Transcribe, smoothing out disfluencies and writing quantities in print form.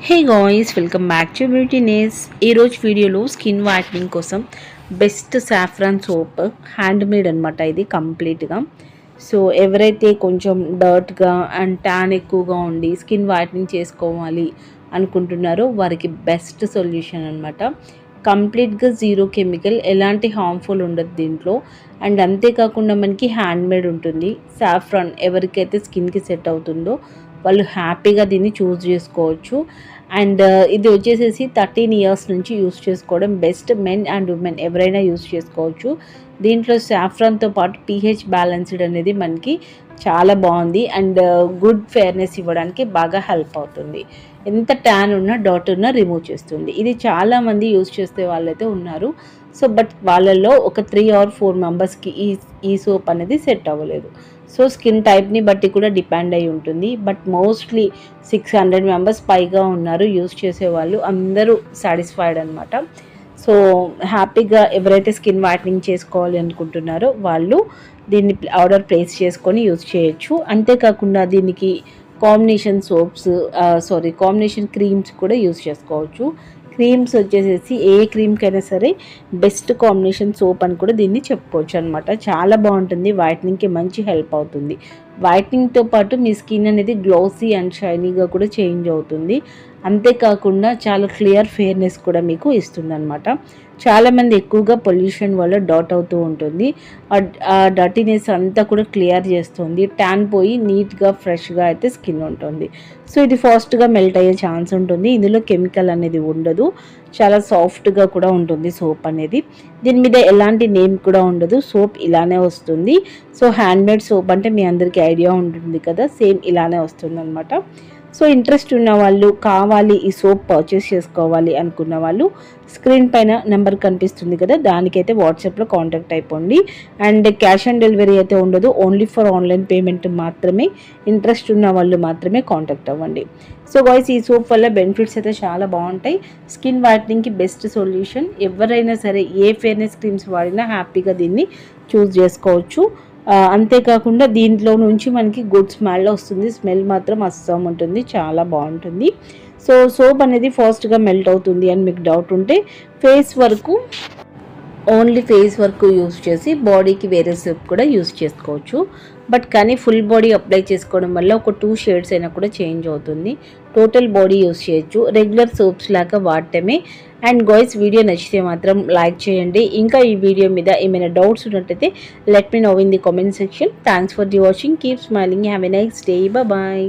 Hey guys, welcome back to beautiness. ఈరోజు వీడియోలో skin whitening కోసం best saffron soap hand made అనమాట. ఇది కంప్లీట్గా సో ఎవరైతే కొంచెం డర్ట్గా అండ్ ట్యాన్ ఎక్కువగా ఉండి స్కిన్ వైట్నింగ్ చేసుకోవాలి అనుకుంటున్నారో వారికి బెస్ట్ సొల్యూషన్ అనమాట. కంప్లీట్గా జీరో కెమికల్, ఎలాంటి హార్మ్ఫుల్ ఉండదు దీంట్లో. అండ్ అంతేకాకుండా మనకి హ్యాండ్ మేడ్ ఉంటుంది. సాఫ్రాన్ ఎవరికైతే స్కిన్కి సెట్ అవుతుందో వాళ్ళు హ్యాపీగా దీన్ని చూస్ చేసుకోవచ్చు. అండ్ ఇది వచ్చేసేసి 13 ఇయర్స్ నుంచి యూస్ చేసుకోవడం బెస్ట్. మెన్ అండ్ ఉమెన్ ఎవరైనా యూస్ చేసుకోవచ్చు. దీంట్లో సాఫ్రాన్తో పాటు pH బ్యాలెన్స్డ్ అనేది మనకి చాలా బాగుంది అండ్ గుడ్ ఫెయిర్నెస్ ఇవ్వడానికి బాగా హెల్ప్ అవుతుంది. ఎంత ట్యాన్ ఉన్నా డాట్ ఉన్నా రిమూవ్ చేస్తుంది. ఇది చాలామంది యూస్ చేసే వాళ్ళైతే ఉన్నారు. సో బట్ వాళ్ళల్లో ఒక 3 or 4 మెంబర్స్కి ఈ సోప్ అనేది సెట్ అవ్వలేదు. సో స్కిన్ టైప్ని బట్టి కూడా డిపెండ్ అయి ఉంటుంది. బట్ మోస్ట్లీ 600 మెంబర్స్ పైగా ఉన్నారు యూస్ చేసేవాళ్ళు, అందరూ సాటిస్ఫైడ్ అనమాట. సో హ్యాపీగా ఎవరైతే స్కిన్ వైట్నింగ్ చేసుకోవాలి అనుకుంటున్నారో వాళ్ళు దీన్ని ఆర్డర్ ప్లేస్ చేసుకొని యూస్ చేయొచ్చు. అంతేకాకుండా దీనికి కాంబినేషన్ సోప్స్ కాంబినేషన్ క్రీమ్స్ కూడా యూస్ చేసుకోవచ్చు. క్రీమ్స్ వచ్చేసేసి ఏ క్రీమ్కైనా సరే బెస్ట్ కాంబినేషన్ సోప్ అని కూడా దీన్ని చెప్పుకోవచ్చు అనమాట. చాలా బాగుంటుంది, వైట్నింగ్కి మంచి హెల్ప్ అవుతుంది. వైట్నింగ్తో పాటు మీ స్కిన్ అనేది గ్లోసీ అండ్ షైనీగా కూడా చేంజ్ అవుతుంది. అంతేకాకుండా చాలా క్లియర్ ఫెయిర్నెస్ కూడా మీకు ఇస్తుంది అనమాట. చాలామంది ఎక్కువగా పొల్యూషన్ వల్ల డాట్ అవుతూ ఉంటుంది. ఆ డర్టీనెస్ అంతా కూడా క్లియర్ చేస్తుంది. ట్యాన్ పోయి నీట్గా ఫ్రెష్గా అయితే స్కిన్ ఉంటుంది. సో ఇది ఫాస్ట్గా మెల్ట్ అయ్యే ఛాన్స్ ఉంటుంది. ఇందులో కెమికల్ అనేది ఉండదు. చాలా సాఫ్ట్గా కూడా ఉంటుంది సోప్ అనేది. దీని మీద ఎలాంటి నేమ్ కూడా ఉండదు. సోప్ ఇలానే వస్తుంది. సో హ్యాండ్మేడ్ సోప్ అంటే మీ అందరికీ ఐడియా ఉంటుంది కదా, సేమ్ ఇలానే వస్తుంది అనమాట. సో ఇంట్రెస్ట్ ఉన్న వాళ్ళు, కావాలి ఈ సోప్ పర్చేస్ చేసుకోవాలి అనుకున్న వాళ్ళు స్క్రీన్ పైన నెంబర్ కనిపిస్తుంది కదా, దానికైతే వాట్సాప్లో కాంటాక్ట్ అయిపోండి. అండ్ క్యాష్ ఆన్ డెలివరీ అయితే ఉండదు, ఓన్లీ ఫర్ ఆన్లైన్ పేమెంట్ మాత్రమే. ఇంట్రెస్ట్ ఉన్న వాళ్ళు మాత్రమే కాంటాక్ట్ అవ్వండి. సో గాయ్స్, ఈ సోప్ వల్ల బెనిఫిట్స్ అయితే చాలా బాగుంటాయి. స్కిన్ వైట్నింగ్కి బెస్ట్ సొల్యూషన్. ఎవరైనా సరే ఏ ఫెయిర్నెస్ క్రీమ్స్ వాడినా హ్యాపీగా దీన్ని చూస్ చేసుకోవచ్చు. అంతేకాకుండా దీంట్లో నుంచి మనకి గుడ్ స్మెల్ వస్తుంది. స్మెల్ మాత్రం అస్సం ఉంటుంది, చాలా బాగుంటుంది. సో సోప్ అనేది ఫాస్ట్గా మెల్ట్ అవుతుంది అని మీకు డౌట్ ఉంటే ఓన్లీ ఫేస్ వరకు యూస్ చేసి బాడీకి వేరే సోప్ కూడా యూస్ చేసుకోవచ్చు. బట్ కానీ ఫుల్ బాడీ అప్లై చేసుకోవడం వల్ల ఒక 2 షేడ్స్ అయినా కూడా చేంజ్ అవుతుంది. టోటల్ బాడీ యూస్ చేయొచ్చు, రెగ్యులర్ సోప్స్ లాగా వాడటమే. అండ్ గాయ్స్, వీడియో నచ్చితే మాత్రం లైక్ చేయండి. ఇంకా ఈ వీడియో మీద ఏమైనా డౌట్స్ ఉన్నట్టయితే let me know in the comment section. Thanks for the watching. Keep smiling. Have a nice day. Bye.